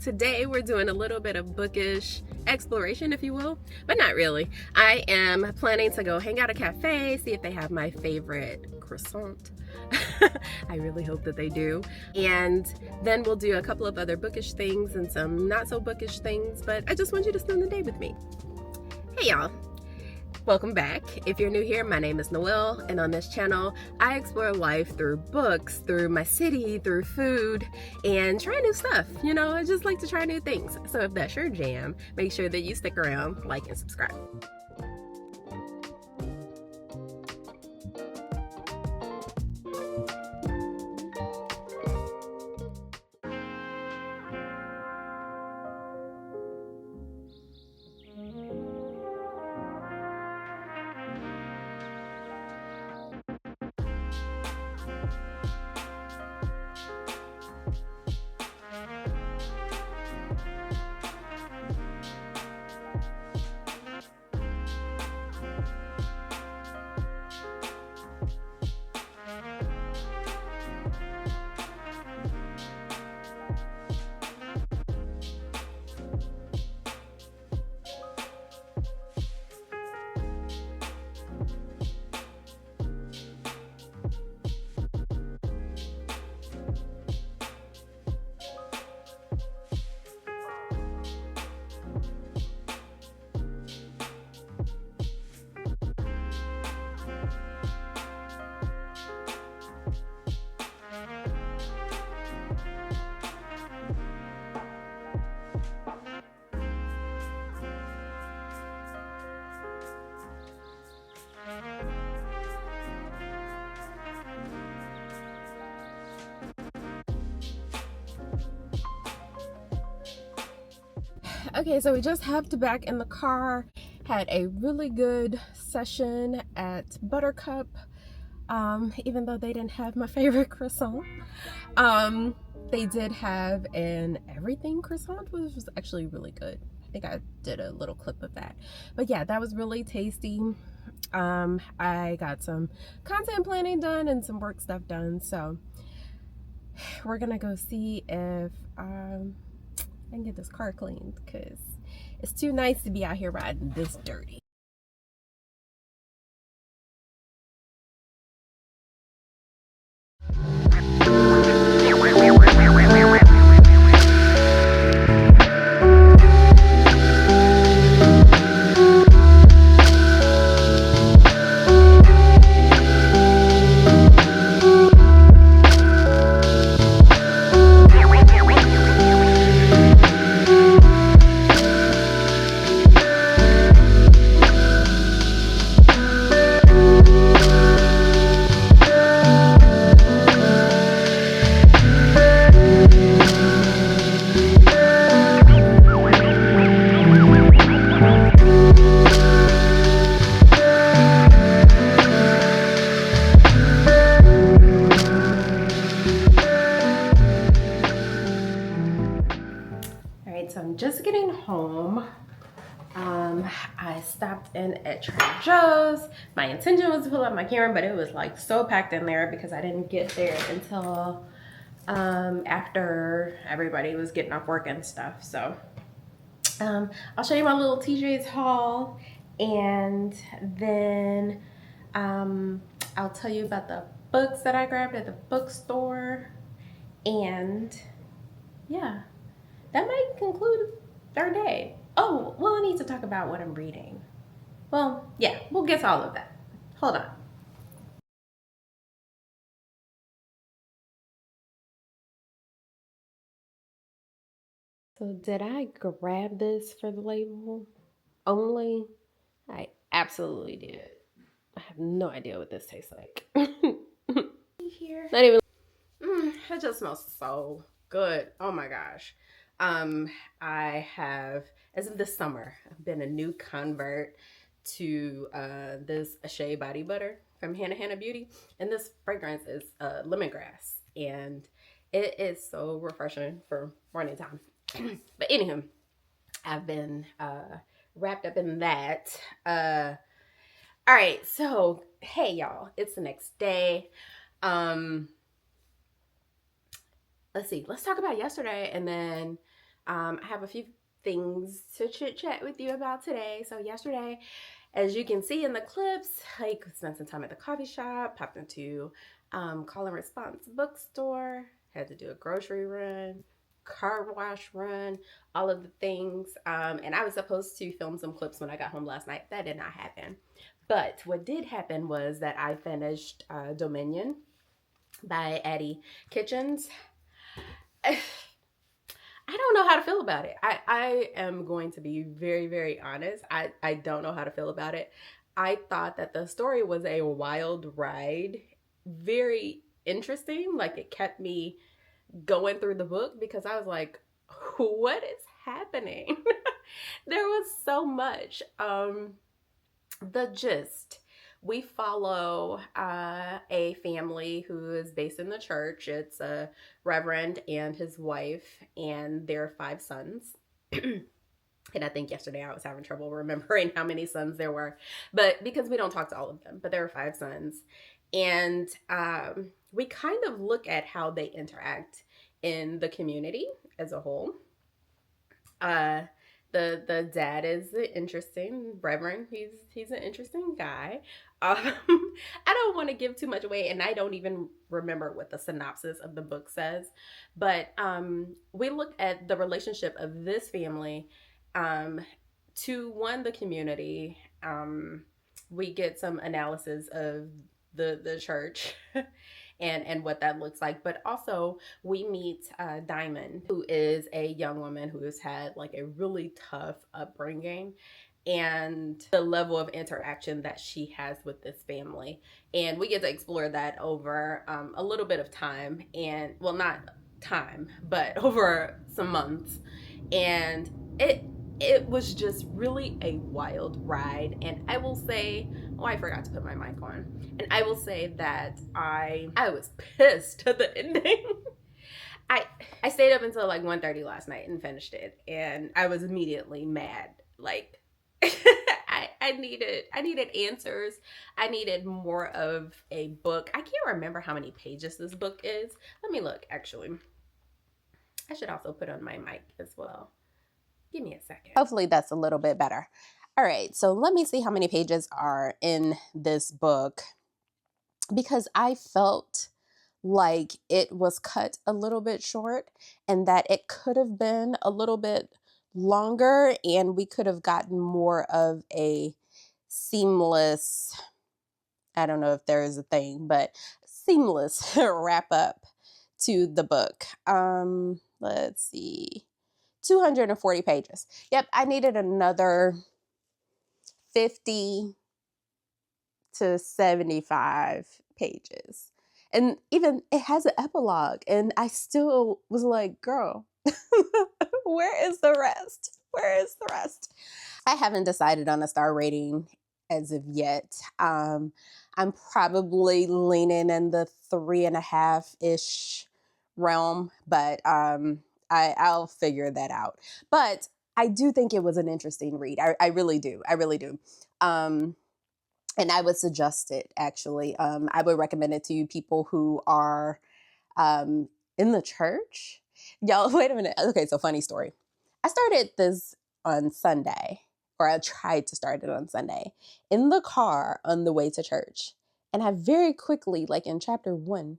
Today we're doing a little bit of bookish exploration, if you will, but not really. I am planning to go hang out at a cafe, see if they have my favorite croissant. I really hope that they do. And then we'll do a couple of other bookish things and some not so bookish things, but I just want you to spend the day with me. Hey y'all. Welcome back. If you're new here, my name is Noelle, and on this channel, I explore life through books, through my city, through food, and try new stuff. You know, I just like to try new things. So if that's your jam, make sure that you stick around, like, and subscribe. Okay, so we just hopped back in the car, had a really good session at Buttercup, even though they didn't have my favorite croissant. They did have an everything croissant, which was actually really good. I think I did a little clip of that. But yeah, that was really tasty. I got some content planning done and some work stuff done, so we're gonna go see if I can get this car cleaned because it's too nice to be out here riding this dirty. So I'm just getting home. I stopped in at Trader Joe's. My intention was to pull out my camera, but it was like so packed in there because I didn't get there until after everybody was getting off work and stuff. So I'll show you my little TJ's haul, and then I'll tell you about the books that I grabbed at the bookstore, and yeah, that might conclude our day. Oh, well, I need to talk about what I'm reading. Well, yeah, we'll get to all of that. Hold on. So did I grab this for the label only? I absolutely did. I have no idea what this tastes like. Here. Not even. It just smells so good. Oh my gosh. I have, as of this summer, I've been a new convert to this Shea body butter from Hannah Beauty, and this fragrance is lemongrass, and it is so refreshing for morning time. But anywho, I've been wrapped up in that. All right, so hey y'all, it's the next day. Let's see, let's talk about yesterday, and then I have a few things to chit chat with you about today. So yesterday, as you can see in the clips, I spent some time at the coffee shop, popped into call and response bookstore, had to do a grocery run, car wash run, all of the things. And I was supposed to film some clips when I got home last night. That did not happen. But what did happen was that I finished Dominion by Addie Kitchens. I don't know how to feel about it. I am going to be very, very honest. I don't know how to feel about it. I thought that the story was a wild ride, very interesting. Like it kept me going through the book because I was like, what is happening? There was so much. The gist, we follow a family who is based in the church. It's a reverend and his wife and their 5 sons. And I think yesterday I was having trouble remembering how many sons there were, but because we don't talk to all of them, but there are 5 sons. And we kind of look at how they interact in the community as a whole. The dad is interesting, Reverend. He's an interesting guy. I don't want to give too much away, and I don't even remember what the synopsis of the book says. But we look at the relationship of this family to the community. We get some analysis of the church and what that looks like. But also we meet Diamond, who is a young woman who has had like a really tough upbringing and the level of interaction that she has with this family. And we get to explore that over a little bit of time, and well, not time, but over some months. And it was just really a wild ride. And I will say, oh, I forgot to put my mic on. And I will say that I was pissed at the ending. I stayed up until like 1:30 last night and finished it, and I was immediately mad. Like I needed answers. I needed more of a book. I can't remember how many pages this book is. Let me look, actually. I should also put on my mic as well. Give me a second. Hopefully that's a little bit better. All right, so let me see how many pages are in this book, because I felt like it was cut a little bit short and that it could have been a little bit longer and we could have gotten more of a seamless, I don't know if there is a thing, but seamless wrap up to the book. Let's see. 240 pages. Yep, I needed another 50 to 75 pages. And even it has an epilogue, and I still was like, girl, where is the rest? Where is the rest? I haven't decided on a star rating as of yet. I'm probably leaning in the 3.5-ish realm, but I'll figure that out. But I do think it was an interesting read. I really do. I really do. And I would suggest it, actually. I would recommend it to people who are in the church. Y'all, wait a minute. Okay, so funny story. I started this on Sunday, or I tried to start it on Sunday, in the car on the way to church. And I very quickly, like in chapter 1,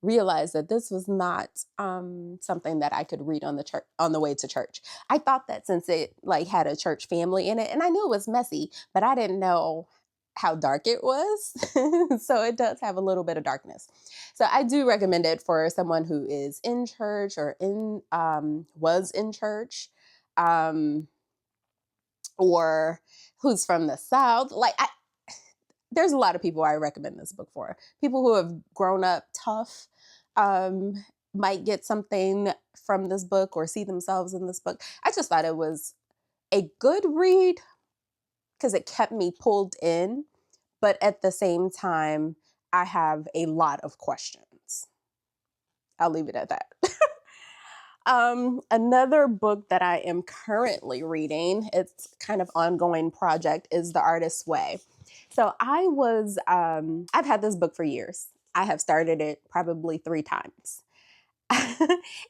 realized that this was not something that I could read on the way to church. I thought that since it like had a church family in it, and I knew it was messy, but I didn't know how dark it was. So it does have a little bit of darkness. So I do recommend it for someone who is in church or was in church, or who's from the South. There's a lot of people I recommend this book for. People who have grown up tough might get something from this book or see themselves in this book. I just thought it was a good read because it kept me pulled in, but at the same time, I have a lot of questions. I'll leave it at that. Another book that I am currently reading, it's kind of ongoing project, is The Artist's Way. So I've had this book for years. I have started it probably 3 times.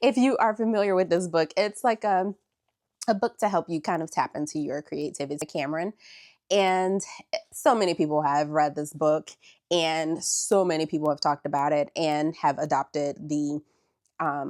if you are familiar with this book, it's like a book to help you kind of tap into your creativity. Cameron. And so many people have read this book, and so many people have talked about it and have adopted the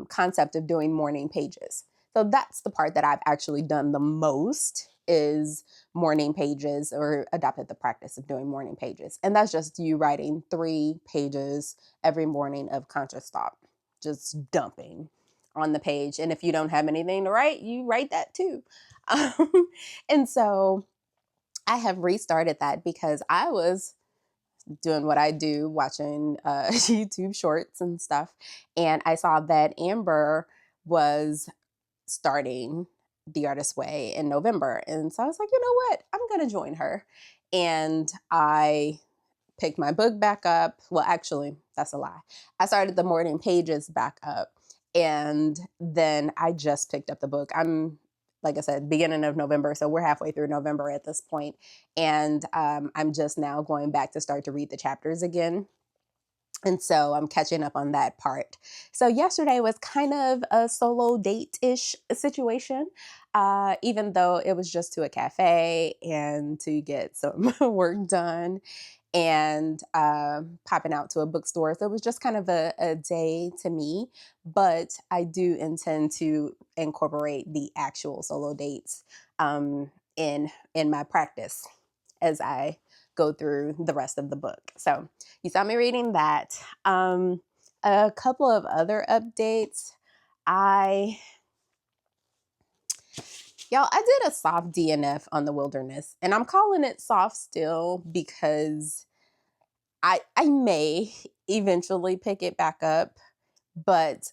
concept of doing morning pages. So that's the part that I've actually done the most, is morning pages, or adopted the practice of doing morning pages. And that's just you writing 3 pages every morning of conscious thought, just dumping on the page. And if you don't have anything to write, you write that too. And so I have restarted that because I was doing what I do, watching YouTube shorts and stuff. And I saw that Amber was starting The Artist's Way in November. And so I was like, you know what? I'm going to join her. And I picked my book back up. Well, actually, that's a lie. I started the morning pages back up. And then I just picked up the book. I'm, like I said, beginning of November. So we're halfway through November at this point. And I'm just now going back to start to read the chapters again. And so I'm catching up on that part. So yesterday was kind of a solo date-ish situation, even though it was just to a cafe and to get some work done, and popping out to a bookstore. So it was just kind of a day to me, but I do intend to incorporate the actual solo dates in my practice as I go through the rest of the book. So you saw me reading that. A couple of other updates. I did a soft DNF on the Wilderness, and I'm calling it soft still because I may eventually pick it back up, but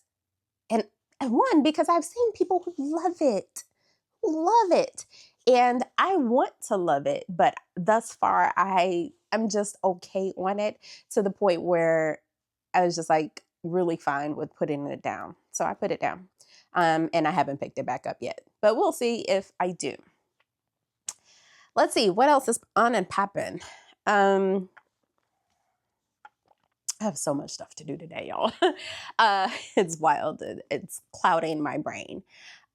and one, because I've seen people who love it, and I want to love it, but thus far I'm just okay on it, to the point where I was just like really fine with putting it down. So I put it down, and I haven't picked it back up yet, but we'll see if I do. Let's see what else is on and popping. I have so much stuff to do today, y'all. It's wild. It's clouding my brain.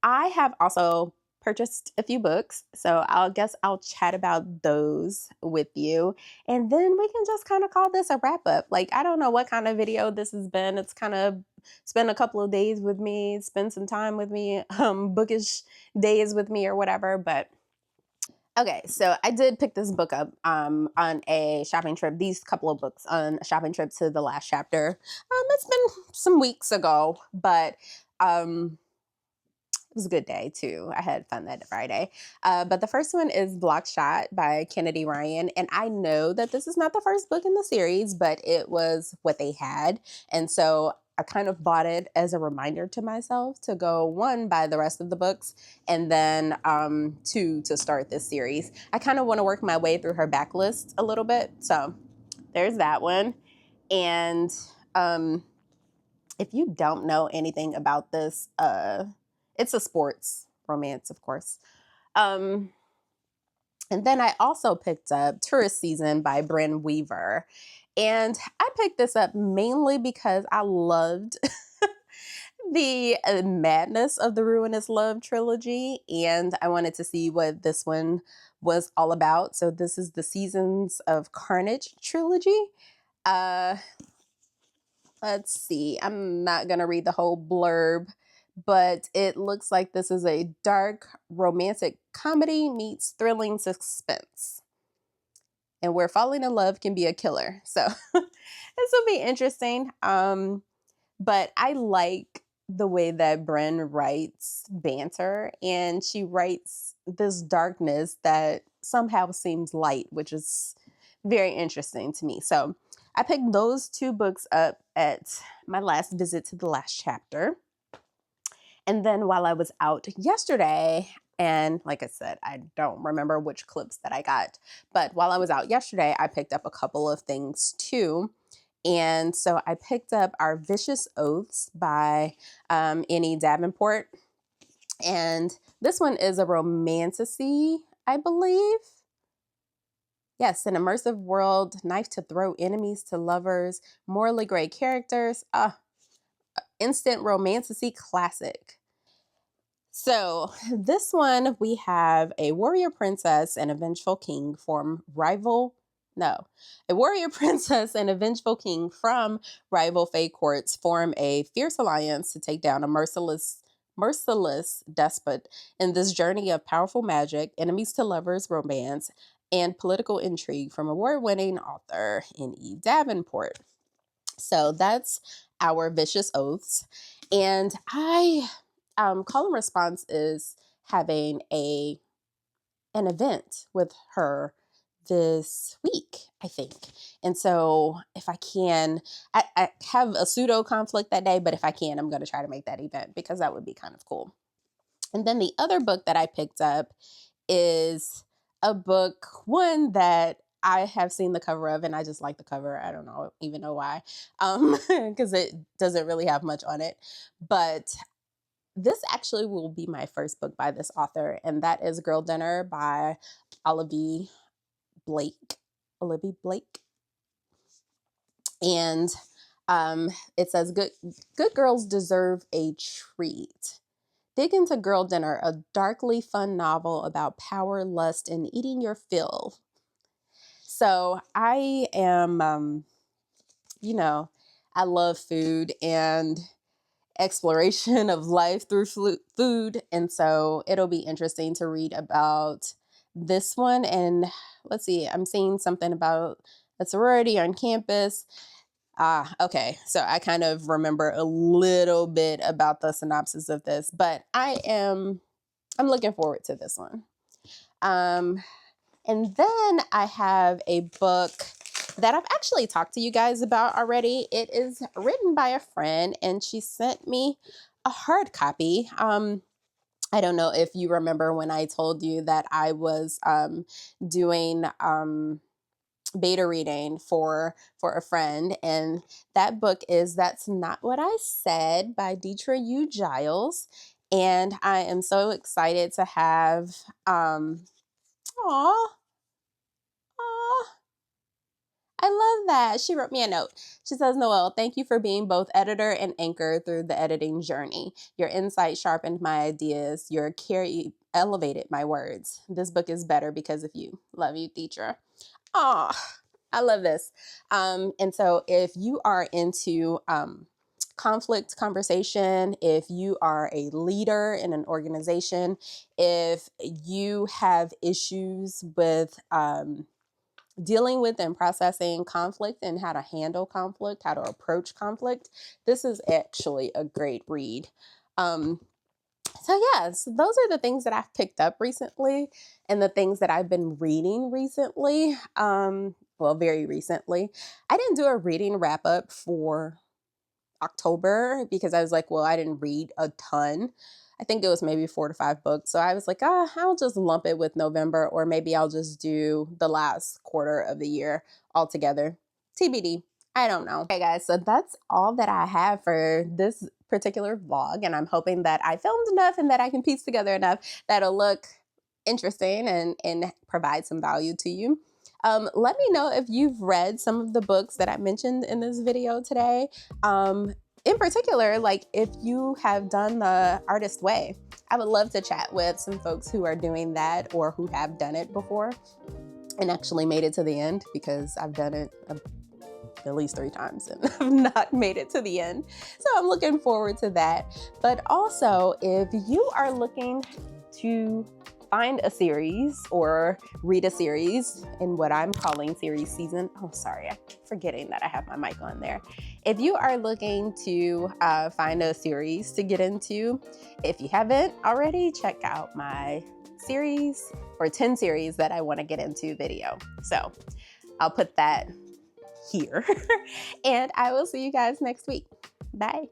I have also purchased a few books, so I'll chat about those with you, and then we can just kind of call this a wrap up. Like, I don't know what kind of video this has been. It's kind of spend a couple of days with me, spend some time with me, bookish days with me or whatever, but okay, so I did pick this book up on a shopping trip, these couple of books on a shopping trip to the last chapter. It's been some weeks ago, but it was a good day too. I had fun that Friday. But the first one is Blockshot by Kennedy Ryan. And I know that this is not the first book in the series, but it was what they had. And so I kind of bought it as a reminder to myself to go, one, buy the rest of the books, and then two, to start this series. I kind of want to work my way through her backlist a little bit. So there's that one. And if you don't know anything about this, it's a sports romance, of course. And then I also picked up Tourist Season by Bryn Weaver. And I picked this up mainly because I loved the madness of the Ruinous Love trilogy, and I wanted to see what this one was all about. So this is the Seasons of Carnage trilogy. Let's see. I'm not going to read the whole blurb, but it looks like this is a dark romantic comedy meets thrilling suspense, and where falling in love can be a killer. So this will be interesting. But I like the way that Bren writes banter, and she writes this darkness that somehow seems light, which is very interesting to me. So I picked those 2 books up at my last visit to the last chapter. And then while I was out yesterday, and like I said, I don't remember which clips that I got, but while I was out yesterday, I picked up a couple of things too. And so I picked up Our Vicious Oaths by Annie Davenport. And this one is a romantasy, I believe. Yes, an immersive world, knife to throw enemies to lovers, morally gray characters. instant romantasy classic. So this one, we have a warrior princess and a vengeful king from rival. No, a warrior princess and a vengeful king from rival fae courts form a fierce alliance to take down a merciless despot in this journey of powerful magic, enemies to lovers, romance, and political intrigue from award-winning author N.E. Davenport. So that's our vicious oaths. And Call and Response is having an event with her this week, I think. And so if I can, I have a pseudo conflict that day, but if I can, I'm going to try to make that event because that would be kind of cool. And then the other book that I picked up is a book, one that I have seen the cover of and I just like the cover. I don't even know why, because it doesn't really have much on it. But this actually will be my first book by this author, and that is Girl Dinner by Olivia Blake. And it says, good girls deserve a treat. Dig into Girl Dinner, a darkly fun novel about power, lust, and eating your fill. So I am, I love food and exploration of life through food. And so it'll be interesting to read about this one. And let's see, I'm seeing something about a sorority on campus. Okay. So I kind of remember a little bit about the synopsis of this, but I'm looking forward to this one. And then I have a book that I've actually talked to you guys about already. It is written by a friend and she sent me a hard copy. I don't know if you remember when I told you that I was doing beta reading for a friend, and that book is That's Not What I Said by Deetra U. Giles. And I am so excited to have I love that. She wrote me a note. She says, Noelle, thank you for being both editor and anchor through the editing journey. Your insight sharpened my ideas. Your care elevated my words. This book is better because of you. Love you, Deetra. Oh, I love this. And so if you are into conflict conversation, if you are a leader in an organization, if you have issues with dealing with and processing conflict and how to handle conflict, how to approach conflict, this is actually a great read. So yes, those are the things that I've picked up recently and the things that I've been reading recently. Very recently. I didn't do a reading wrap up for October because I was like, well, I didn't read a ton. I think it was maybe 4 to 5 books. So I was like, I'll just lump it with November, or maybe I'll just do the last quarter of the year all together. TBD. I don't know. Okay, guys, so that's all that I have for this particular vlog. And I'm hoping that I filmed enough and that I can piece together enough that'll look interesting and provide some value to you. Let me know if you've read some of the books that I mentioned in this video today. In particular, like if you have done the artist way, I would love to chat with some folks who are doing that or who have done it before and actually made it to the end, because I've done it at least 3 times and I've not made it to the end. So I'm looking forward to that. But also, if you are looking to find a series or read a series in what I'm calling series season. Oh, sorry, I'm forgetting that I have my mic on there. If you are looking to find a series to get into, if you haven't already, check out my series or 10 series that I want to get into video. So I'll put that here and I will see you guys next week. Bye.